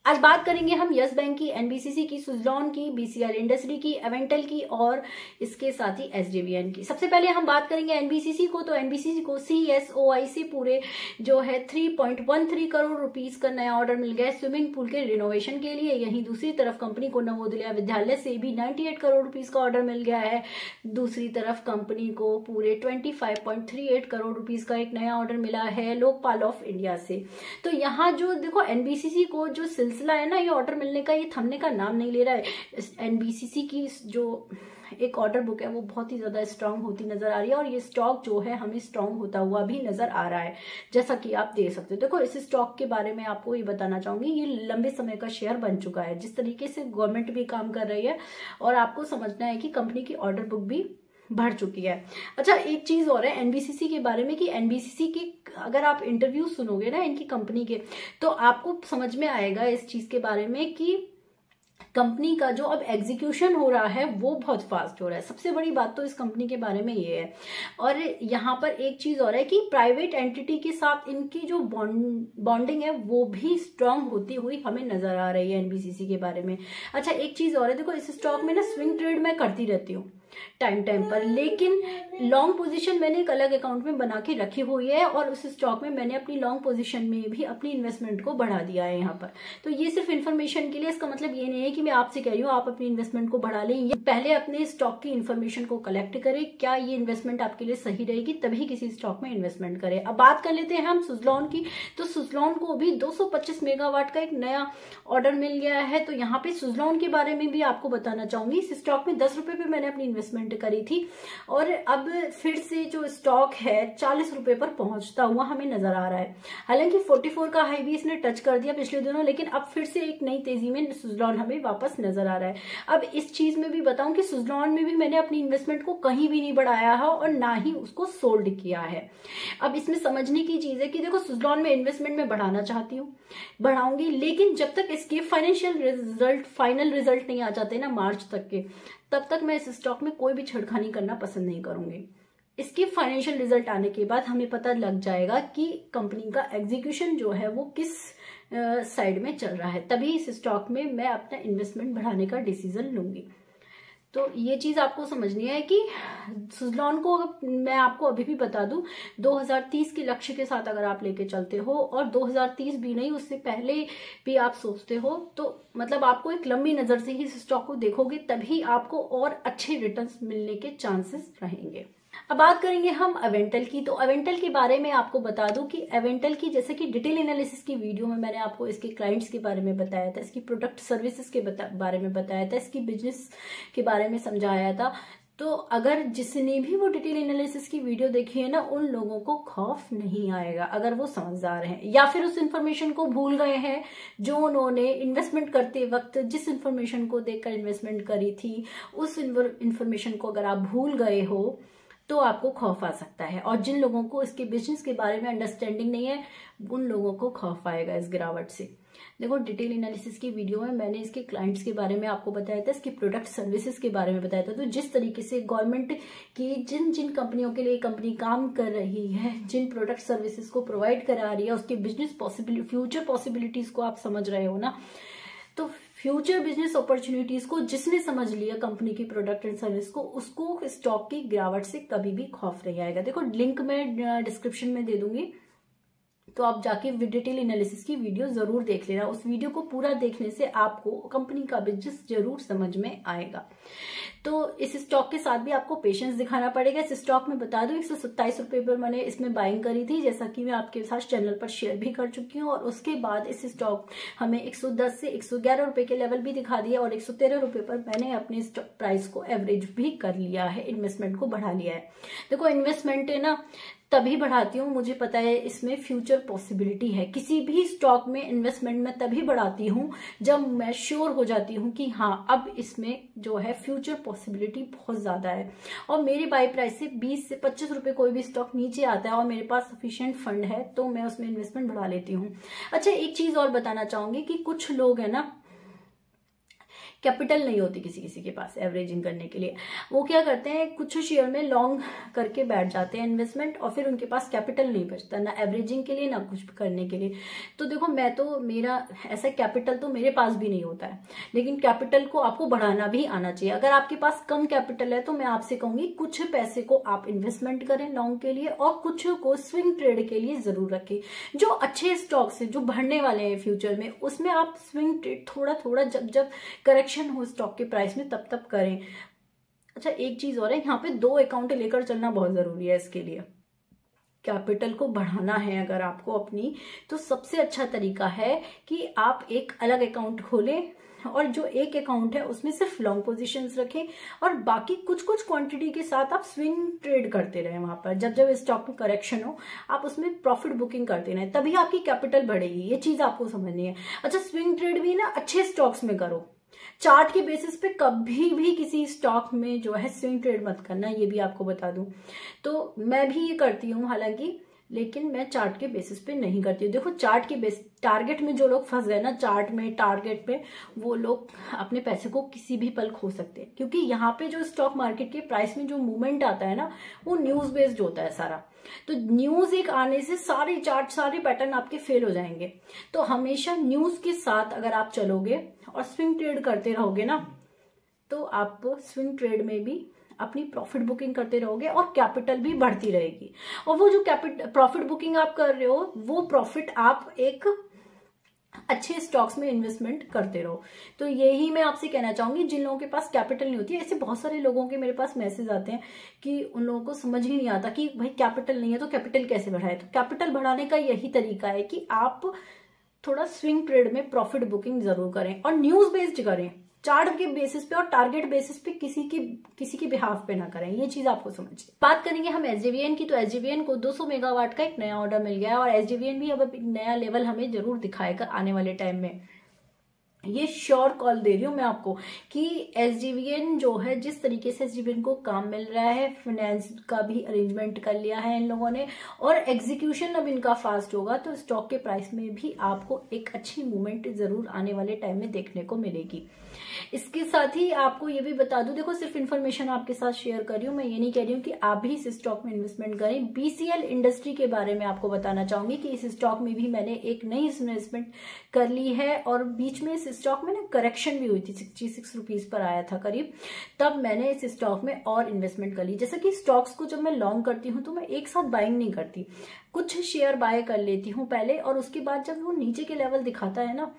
आज बात करेंगे हम यस बैंक की, एनबीसीसी की, सुज़लॉन की, बीसीआर इंडस्ट्री की, एवेंटल की और इसके साथ ही एसजेवीएन की। सबसे पहले हम बात करेंगे एनबीसीसी को। तो एनबीसीसी को सीएसओआई से पूरे जो है 3.13 करोड़ रुपीस का नया ऑर्डर मिल गया है स्विमिंग पूल के रिनोवेशन के लिए। यहीं दूसरी तरफ कंपनी को नवोदय विद्यालय से भी 98 करोड़ रुपीस का ऑर्डर मिल गया है। दूसरी तरफ कंपनी को पूरे 25.38 करोड़ रुपीस का एक नया ऑर्डर मिला है लोकपाल ऑफ इंडिया से। तो यहाँ जो देखो एनबीसीसी को जो सिलसिला है ना, ये ऑर्डर मिलने का, ये थमने का नाम नहीं ले रहा है। एनबीसीसी की जो एक ऑर्डर बुक है वो बहुत ही ज्यादा स्ट्रांग होती नजर आ रही है और ये स्टॉक जो है हमें स्ट्रांग होता हुआ भी नजर आ रहा है, जैसा कि आप देख सकते हो। देखो इस स्टॉक के बारे में आपको ये बताना चाहूंगी, ये लंबे समय का शेयर बन चुका है। जिस तरीके से गवर्नमेंट भी काम कर रही है और आपको समझना है कि कंपनी की ऑर्डर बुक भी बढ़ चुकी है। अच्छा, एक चीज और है एनबीसीसी के बारे में कि एनबीसीसी की अगर आप इंटरव्यू सुनोगे ना इनकी कंपनी के, तो आपको समझ में आएगा इस चीज के बारे में कि कंपनी का जो अब एग्जीक्यूशन हो रहा है वो बहुत फास्ट हो रहा है। सबसे बड़ी बात तो इस कंपनी के बारे में ये है। और यहाँ पर एक चीज और है कि प्राइवेट एंटिटी के साथ इनकी जो बॉन्डिंग है वो भी स्ट्रांग होती हुई हमें नजर आ रही है एनबीसीसी के बारे में। अच्छा, एक चीज और है, देखो इस स्टॉक में ना स्विंग ट्रेड मैं करती रहती हूँ टाइम टाइम पर, लेकिन लॉन्ग पोजीशन मैंने एक अलग अकाउंट में बना के रखी हुई है और उस स्टॉक में मैंने अपनी लॉन्ग पोजीशन में भी अपनी इन्वेस्टमेंट को बढ़ा दिया है यहाँ पर। तो ये सिर्फ इन्फॉर्मेशन के लिए, इसका मतलब ये नहीं है कि मैं आपसे कह रही हूँ आप अपनी इन्वेस्टमेंट को बढ़ा लें। ये पहले अपने स्टॉक की इन्फॉर्मेशन को कलेक्ट करें, क्या ये इन्वेस्टमेंट आपके लिए सही रहेगी, तभी किसी स्टॉक में इन्वेस्टमेंट करें। अब बात कर लेते हैं हम सुज़लॉन की। तो सुज़लॉन को भी 225 मेगावाट का एक नया ऑर्डर मिल गया है। तो यहाँ पे सुज़लॉन के बारे में भी आपको बताना चाहूंगी। इस स्टॉक में 10 रुपए पे मैंने अपनी इन्वेस्टमेंट करी थी और अब फिर से जो स्टॉक है 40 रुपए पर पहुंचता हुआ हमें नजर आ रहा है। हालांकि 44 का हाई भी इसने टच कर दिया पिछले दिनों, लेकिन अब फिर से एक नई तेजी में सुज़लॉन हमें वापस नजर आ रहा है। अब इस चीज में भी बताऊं कि सुज़लॉन में भी मैंने अपनी इन्वेस्टमेंट को कहीं भी नहीं बढ़ाया है और ना ही उसको सोल्ड किया है। अब इसमें समझने की चीज है कि देखो सुज़लॉन में इन्वेस्टमेंट में बढ़ाना चाहती हूँ, बढ़ाऊंगी, लेकिन जब तक इसके फाइनेंशियल रिजल्ट, फाइनल रिजल्ट नहीं आ जाते ना मार्च तक के, तब तक मैं इस स्टॉक में कोई भी छेड़खानी करना पसंद नहीं करूंगी। इसके फाइनेंशियल रिजल्ट आने के बाद हमें पता लग जाएगा कि कंपनी का एग्जीक्यूशन जो है वो किस साइड में चल रहा है, तभी इस स्टॉक में मैं अपना इन्वेस्टमेंट बढ़ाने का डिसीजन लूंगी। तो ये चीज आपको समझनी है कि सुज़लॉन को मैं आपको अभी भी बता दूं, 2030 के लक्ष्य के साथ अगर आप लेके चलते हो और 2030 भी नहीं उससे पहले भी आप सोचते हो, तो मतलब आपको एक लंबी नजर से ही इस स्टॉक को देखोगे, तभी आपको और अच्छे रिटर्न्स मिलने के चांसेस रहेंगे। अब बात करेंगे हम एवेंटल की। तो एवेंटल के बारे में आपको बता दूं कि एवेंटल की जैसे कि डिटेल एनालिसिस की वीडियो में मैंने आपको इसके क्लाइंट्स के बारे में बताया था, इसकी प्रोडक्ट सर्विसेज के बारे में बताया था, इसकी बिजनेस के बारे में समझाया था। तो अगर जिसने भी वो डिटेल एनालिसिस की वीडियो देखी है ना, उन लोगों को खौफ नहीं आएगा अगर वो समझदार हैं या फिर उस इन्फॉर्मेशन को भूल गए हैं जो उन्होंने इन्वेस्टमेंट करते वक्त जिस इन्फॉर्मेशन को देखकर इन्वेस्टमेंट करी थी, उस इन्फॉर्मेशन को अगर आप भूल गए हो तो आपको खौफ आ सकता है। और जिन लोगों को इसके बिजनेस के बारे में अंडरस्टैंडिंग नहीं है, उन लोगों को खौफ आएगा इस गिरावट से। देखो डिटेल एनालिसिस की वीडियो में मैंने इसके क्लाइंट्स के बारे में आपको बताया था, इसकी प्रोडक्ट सर्विसेज के बारे में बताया था। तो जिस तरीके से गवर्नमेंट की जिन जिन कंपनियों के लिए कंपनी काम कर रही है, जिन प्रोडक्ट सर्विसेज को प्रोवाइड करा रही है, उसके बिजनेस पॉसिबिलिटी, फ्यूचर पॉसिबिलिटीज को आप समझ रहे हो ना। तो फ्यूचर बिजनेस अपॉर्चुनिटीज को जिसने समझ लिया कंपनी की प्रोडक्ट एंड सर्विस को, उसको स्टॉक की गिरावट से कभी भी खौफ नहीं आएगा। देखो लिंक मैं डिस्क्रिप्शन में दे दूंगी, तो आप जाके डिटेल एनालिसिस की वीडियो जरूर देख लेना। उस वीडियो को पूरा देखने से आपको कंपनी का बिजनेस जरूर समझ में आएगा। तो इस स्टॉक के साथ भी आपको पेशेंस दिखाना पड़ेगा। इस स्टॉक में बता दूं 127 रुपए पर मैंने इसमें बाइंग करी थी, जैसा कि मैं आपके साथ चैनल पर शेयर भी कर चुकी हूँ। और उसके बाद इस स्टॉक हमें 110 से 111 रुपए के लेवल भी दिखा दिया और 113 रुपए पर मैंने अपने प्राइस को एवरेज भी कर लिया है, इन्वेस्टमेंट को बढ़ा लिया है। देखो इन्वेस्टमेंट है ना तभी बढ़ाती हूँ, मुझे पता है इसमें फ्यूचर पॉसिबिलिटी है। किसी भी स्टॉक में इन्वेस्टमेंट में तभी बढ़ाती हूँ जब मैं श्योर हो जाती हूँ कि हाँ अब इसमें जो है फ्यूचर पॉसिबिलिटी बहुत ज्यादा है और मेरी बाई प्राइस से 20 से 25 रुपए कोई भी स्टॉक नीचे आता है और मेरे पास सफिशिएंट फंड है तो मैं उसमें इन्वेस्टमेंट बढ़ा लेती हूँ। अच्छा, एक चीज और बताना चाहूंगी कि कुछ लोग है ना कैपिटल नहीं होती किसी किसी के पास एवरेजिंग करने के लिए। वो क्या करते हैं, कुछ शेयर में लॉन्ग करके बैठ जाते हैं इन्वेस्टमेंट, और फिर उनके पास कैपिटल नहीं बचता ना एवरेजिंग के लिए ना कुछ करने के लिए। तो देखो, मैं तो मेरा ऐसा कैपिटल तो मेरे पास भी नहीं होता है, लेकिन कैपिटल को आपको बढ़ाना भी आना चाहिए। अगर आपके पास कम कैपिटल है तो मैं आपसे कहूंगी कुछ पैसे को आप इन्वेस्टमेंट करें लॉन्ग के लिए, और कुछ को स्विंग ट्रेड के लिए जरूर रखें। जो अच्छे स्टॉक्स हैं, जो बढ़ने वाले हैं फ्यूचर में, उसमें आप स्विंग ट्रेड थोड़ा थोड़ा जब करेक्शन हो स्टॉक के प्राइस में तब करें। अच्छा, एक चीज और है, यहाँ पे 2 अकाउंट लेकर चलना बहुत जरूरी है। इसके लिए कैपिटल को बढ़ाना है अगर आपको अपनी, तो सबसे अच्छा तरीका है कि आप एक अलग अकाउंट खोलें, और जो एक अकाउंट है उसमें सिर्फ लॉन्ग पोजीशंस रखें, और बाकी कुछ कुछ क्वांटिटी के साथ आप स्विंग ट्रेड करते रहें। वहां पर जब स्टॉक में करेक्शन हो आप उसमें प्रॉफिट बुकिंग करते रहें, तभी आपकी कैपिटल बढ़ेगी। ये चीज आपको समझनी है। अच्छा, स्विंग ट्रेड भी ना अच्छे स्टॉक्स में करो, चार्ट के बेसिस पे कभी भी किसी स्टॉक में जो है स्विंग ट्रेड मत करना, ये भी आपको बता दूं। तो मैं भी ये करती हूँ हालांकि, लेकिन मैं चार्ट के बेसिस पे नहीं करती हूँ। देखो, चार्ट के बेस टारगेट में जो लोग फंस गए ना, चार्ट में टारगेट में, वो लोग अपने पैसे को किसी भी पल खो सकते हैं, क्योंकि यहाँ पे जो स्टॉक मार्केट के प्राइस में जो मूवमेंट आता है ना, वो न्यूज बेस्ड होता है सारा। तो न्यूज एक आने से सारे चार्ट, सारे पैटर्न आपके फेल हो जाएंगे। तो हमेशा न्यूज के साथ अगर आप चलोगे और स्विंग ट्रेड करते रहोगे ना, तो आप स्विंग ट्रेड में भी अपनी प्रॉफिट बुकिंग करते रहोगे और कैपिटल भी बढ़ती रहेगी। और वो जो प्रॉफिट बुकिंग आप कर रहे हो, वो प्रॉफिट आप एक अच्छे स्टॉक्स में इन्वेस्टमेंट करते रहो। तो यही मैं आपसे कहना चाहूंगी, जिन लोगों के पास कैपिटल नहीं होती है, ऐसे बहुत सारे लोगों के मेरे पास मैसेज आते हैं कि उन लोगों को समझ ही नहीं आता कि भाई कैपिटल नहीं है तो कैपिटल कैसे बढ़ाए। तो कैपिटल बढ़ाने का यही तरीका है कि आप थोड़ा स्विंग ट्रेड में प्रॉफिट बुकिंग जरूर करें, और न्यूज बेस्ड करें, चार्ट के बेसिस पे और टारगेट बेसिस पे किसी के बिहाफ पे ना करें। ये चीज आपको समझिए। बात करेंगे हम एसजेवीएन की, तो एसजेवीएन को 200 मेगावाट का एक नया ऑर्डर मिल गया है, और एसजेवीएन भी अब नया लेवल हमें जरूर दिखाएगा आने वाले टाइम में। ये श्योर कॉल दे रही हूं मैं आपको कि एसजेवीएन जो है, जिस तरीके से एसजेवीएन को काम मिल रहा है, फाइनेंस का भी अरेंजमेंट कर लिया है इन लोगों ने, और एग्जीक्यूशन अब इनका फास्ट होगा, तो स्टॉक के प्राइस में भी आपको एक अच्छी मूवमेंट जरूर आने वाले टाइम में देखने को मिलेगी। इसके साथ ही आपको ये भी बता दूं, देखो सिर्फ इन्फॉर्मेशन आपके साथ शेयर कर रही हूँ, मैं ये नहीं कह रही हूँ कि आप भी इस स्टॉक में इन्वेस्टमेंट करें। बीसीएल इंडस्ट्री के बारे में आपको बताना चाहूंगी कि इस स्टॉक में भी मैंने एक नई इन्वेस्टमेंट कर ली है, और बीच में इस स्टॉक में ना करेक्शन भी हुई थी, 66 रुपीज पर आया था करीब, तब मैंने इस स्टॉक में और इन्वेस्टमेंट कर ली। जैसे कि स्टॉक्स को जब मैं लॉन्ग करती हूँ तो मैं एक साथ बाइंग नहीं करती, कुछ शेयर बाय कर लेती हूँ पहले, और उसके बाद जब वो नीचे के लेवल दिखाता है ना,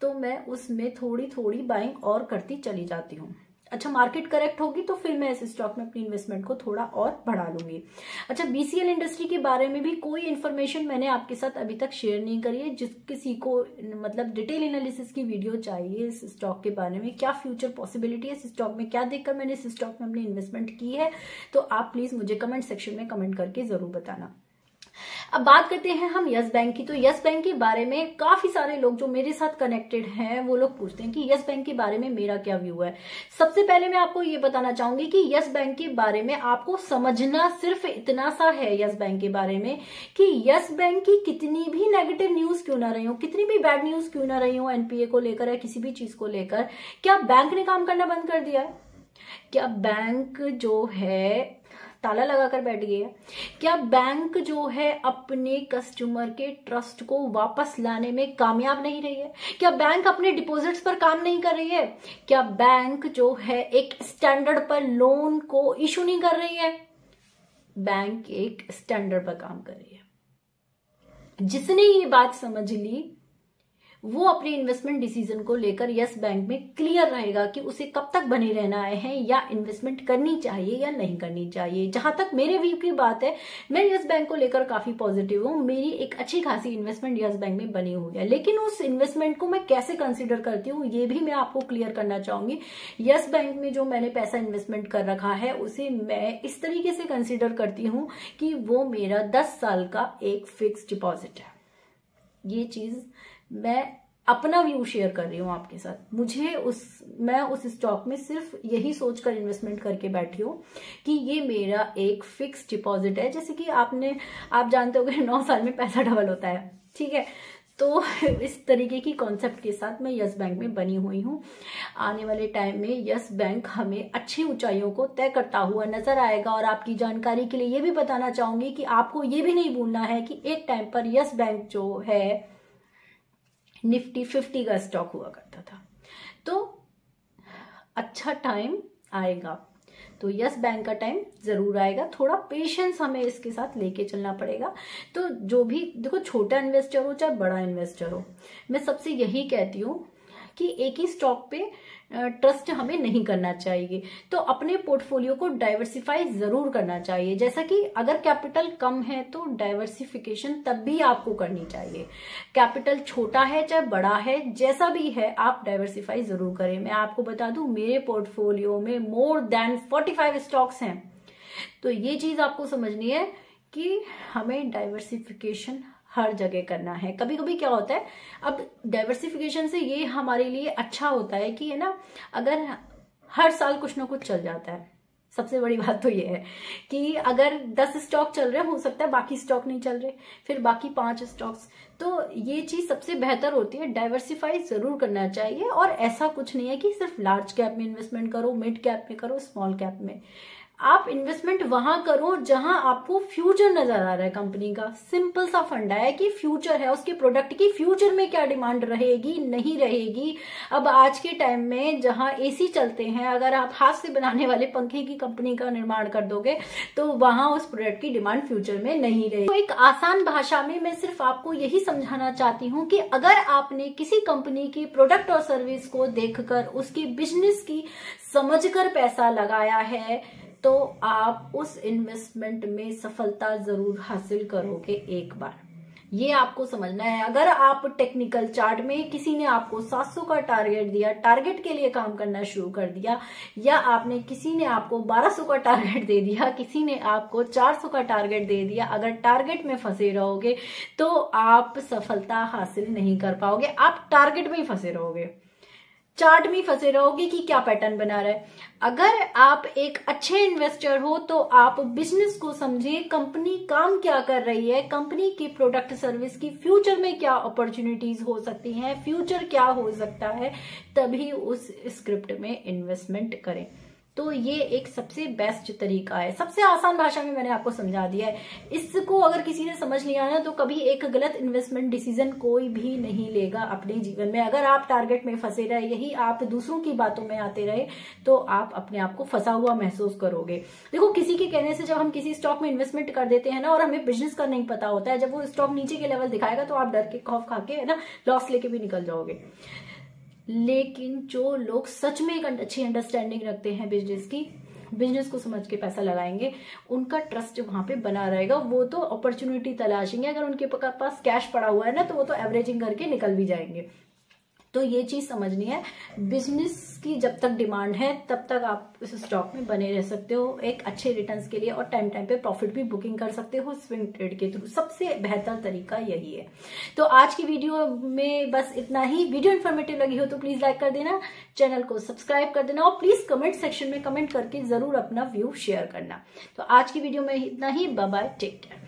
तो मैं उसमें थोड़ी थोड़ी बाइंग और करती चली जाती हूँ। अच्छा, मार्केट करेक्ट होगी तो फिर मैं इस स्टॉक में अपनी इन्वेस्टमेंट को थोड़ा और बढ़ा लूंगी। अच्छा, बीसीएल इंडस्ट्री के बारे में भी कोई इन्फॉर्मेशन मैंने आपके साथ अभी तक शेयर नहीं करी है। जिस किसी को मतलब डिटेल एनालिसिस की वीडियो चाहिए इस स्टॉक के बारे में, क्या फ्यूचर पॉसिबिलिटी है इस स्टॉक में, क्या देखकर मैंने इस स्टॉक में अपनी इन्वेस्टमेंट की है, तो आप प्लीज मुझे कमेंट सेक्शन में कमेंट करके जरूर बताना। अब बात करते हैं हम यस बैंक की, तो यस बैंक के बारे में काफी सारे लोग जो मेरे साथ कनेक्टेड हैं वो लोग पूछते हैं कि यस बैंक के बारे में मेरा क्या व्यू है। सबसे पहले मैं आपको ये बताना चाहूंगी कि यस बैंक के बारे में आपको समझना सिर्फ इतना सा है यस बैंक के बारे में कि यस बैंक की कितनी भी नेगेटिव न्यूज क्यों ना रही हो, कितनी भी बैड न्यूज क्यों ना रही हो एनपीए को लेकर या किसी भी चीज को लेकर, क्या बैंक ने काम करना बंद कर दिया है? क्या बैंक जो है ताला लगाकर बैठ गया? क्या बैंक जो है अपने कस्टमर के ट्रस्ट को वापस लाने में कामयाब नहीं रही है? क्या बैंक अपने डिपॉजिट्स पर काम नहीं कर रही है? क्या बैंक जो है एक स्टैंडर्ड पर लोन को इशू नहीं कर रही है? बैंक एक स्टैंडर्ड पर काम कर रही है। जिसने ये बात समझ ली वो अपने इन्वेस्टमेंट डिसीजन को लेकर यस बैंक में क्लियर रहेगा कि उसे कब तक बने रहना है, या इन्वेस्टमेंट करनी चाहिए या नहीं करनी चाहिए। जहां तक मेरे व्यू की बात है, मैं यस बैंक को लेकर काफी पॉजिटिव हूं। मेरी एक अच्छी खासी इन्वेस्टमेंट यस बैंक में बनी हुई है, लेकिन उस इन्वेस्टमेंट को मैं कैसे कंसिडर करती हूँ ये भी मैं आपको क्लियर करना चाहूंगी। यस बैंक में जो मैंने पैसा इन्वेस्टमेंट कर रखा है उसे मैं इस तरीके से कंसिडर करती हूँ कि वो मेरा 10 साल का एक फिक्स डिपॉजिट है। ये चीज मैं अपना व्यू शेयर कर रही हूँ आपके साथ। मैं उस स्टॉक में सिर्फ यही सोचकर इन्वेस्टमेंट करके बैठी हूँ कि ये मेरा एक फिक्स डिपॉजिट है। जैसे कि आप जानते होंगे 9 साल में पैसा डबल होता है, ठीक है। तो इस तरीके की कॉन्सेप्ट के साथ मैं यस बैंक में बनी हुई हूँ। आने वाले टाइम में यस बैंक हमें अच्छी ऊंचाइयों को तय करता हुआ नजर आएगा। और आपकी जानकारी के लिए ये भी बताना चाहूंगी कि आपको ये भी नहीं भूलना है कि एक टाइम पर यस बैंक जो है निफ्टी 50 का स्टॉक हुआ करता था। तो अच्छा टाइम आएगा, तो यस बैंक का टाइम जरूर आएगा। थोड़ा पेशेंस हमें इसके साथ लेके चलना पड़ेगा। तो जो भी देखो, छोटा इन्वेस्टर हो चाहे बड़ा इन्वेस्टर हो, मैं सबसे यही कहती हूँ कि एक ही स्टॉक पे ट्रस्ट हमें नहीं करना चाहिए। तो अपने पोर्टफोलियो को डाइवर्सिफाई जरूर करना चाहिए। जैसा कि अगर कैपिटल कम है तो डाइवर्सिफिकेशन तब भी आपको करनी चाहिए। कैपिटल छोटा है चाहे बड़ा है, जैसा भी है, आप डाइवर्सिफाई जरूर करें। मैं आपको बता दूं, मेरे पोर्टफोलियो में मोर देन 45 स्टॉक्स हैं। तो ये चीज आपको समझनी है कि हमें डाइवर्सिफिकेशन हर जगह करना है। कभी कभी क्या होता है, अब डाइवर्सिफिकेशन से ये हमारे लिए अच्छा होता है कि है ना, अगर हर साल कुछ ना कुछ चल जाता है। सबसे बड़ी बात तो ये है कि अगर 10 स्टॉक चल रहे, हो सकता है बाकी स्टॉक नहीं चल रहे, फिर बाकी 5 स्टॉक्स। तो ये चीज सबसे बेहतर होती है। डाइवर्सिफाई जरूर करना चाहिए। और ऐसा कुछ नहीं है कि सिर्फ लार्ज कैप में इन्वेस्टमेंट करो, मिड कैप में करो, स्मॉल कैप में। आप इन्वेस्टमेंट वहां करो जहां आपको फ्यूचर नजर आ रहा है कंपनी का। सिंपल सा फंडा है कि फ्यूचर है उसके प्रोडक्ट की, फ्यूचर में क्या डिमांड रहेगी नहीं रहेगी। अब आज के टाइम में जहां एसी चलते हैं, अगर आप हाथ से बनाने वाले पंखे की कंपनी का निर्माण कर दोगे तो वहां उस प्रोडक्ट की डिमांड फ्यूचर में नहीं रहेगी। तो एक आसान भाषा में मैं सिर्फ आपको यही समझाना चाहती हूँ कि अगर आपने किसी कंपनी की प्रोडक्ट और सर्विस को देखकर, उसकी बिजनेस की समझकर पैसा लगाया है, तो आप उस इन्वेस्टमेंट में सफलता जरूर हासिल करोगे एक बार। ये आपको समझना है। अगर आप टेक्निकल चार्ट में किसी ने आपको 700 का टारगेट दिया, टारगेट के लिए काम करना शुरू कर दिया, या आपने किसी ने आपको 1200 का टारगेट दे दिया, किसी ने आपको 400 का टारगेट दे दिया, अगर टारगेट में फंसे रहोगे तो आप सफलता हासिल नहीं कर पाओगे। आप टारगेट में ही फंसे रहोगे, चार्ट में फंसे रहोगे कि क्या पैटर्न बना रहा है। अगर आप एक अच्छे इन्वेस्टर हो तो आप बिजनेस को समझिए, कंपनी काम क्या कर रही है, कंपनी की प्रोडक्ट सर्विस की फ्यूचर में क्या अपॉर्चुनिटीज हो सकती हैं, फ्यूचर क्या हो सकता है, तभी उस स्क्रिप्ट में इन्वेस्टमेंट करें। तो ये एक सबसे बेस्ट तरीका है। सबसे आसान भाषा में मैंने आपको समझा दिया है। इसको अगर किसी ने समझ लिया ना, तो कभी एक गलत इन्वेस्टमेंट डिसीजन कोई भी नहीं लेगा अपने जीवन में। अगर आप टारगेट में फंसे रहे, यही आप दूसरों की बातों में आते रहे, तो आप अपने आप को फंसा हुआ महसूस करोगे। देखो, किसी के कहने से जब हम किसी स्टॉक में इन्वेस्टमेंट कर देते हैं ना, और हमें बिजनेस का नहीं पता होता है, जब वो स्टॉक नीचे के लेवल दिखाएगा तो आप डर के खौफ खा के है ना लॉस लेके भी निकल जाओगे। लेकिन जो लोग सच में एक अच्छी अंडरस्टैंडिंग रखते हैं बिजनेस की, बिजनेस को समझ के पैसा लगाएंगे, उनका ट्रस्ट वहां पे बना रहेगा। वो तो अपॉर्चुनिटी तलाशेंगे। अगर उनके पास कैश पड़ा हुआ है ना, तो वो तो एवरेजिंग करके निकल भी जाएंगे। तो ये चीज समझनी है, बिजनेस की जब तक डिमांड है तब तक आप इस स्टॉक में बने रह सकते हो एक अच्छे रिटर्न्स के लिए, और टाइम टाइम पे प्रॉफिट भी बुकिंग कर सकते हो स्विंग ट्रेड के थ्रू। सबसे बेहतर तरीका यही है। तो आज की वीडियो में बस इतना ही। वीडियो इन्फॉर्मेटिव लगी हो तो प्लीज लाइक कर देना, चैनल को सब्सक्राइब कर देना, और प्लीज कमेंट सेक्शन में कमेंट करके जरूर अपना व्यू शेयर करना। तो आज की वीडियो में इतना ही। Bye bye, take care.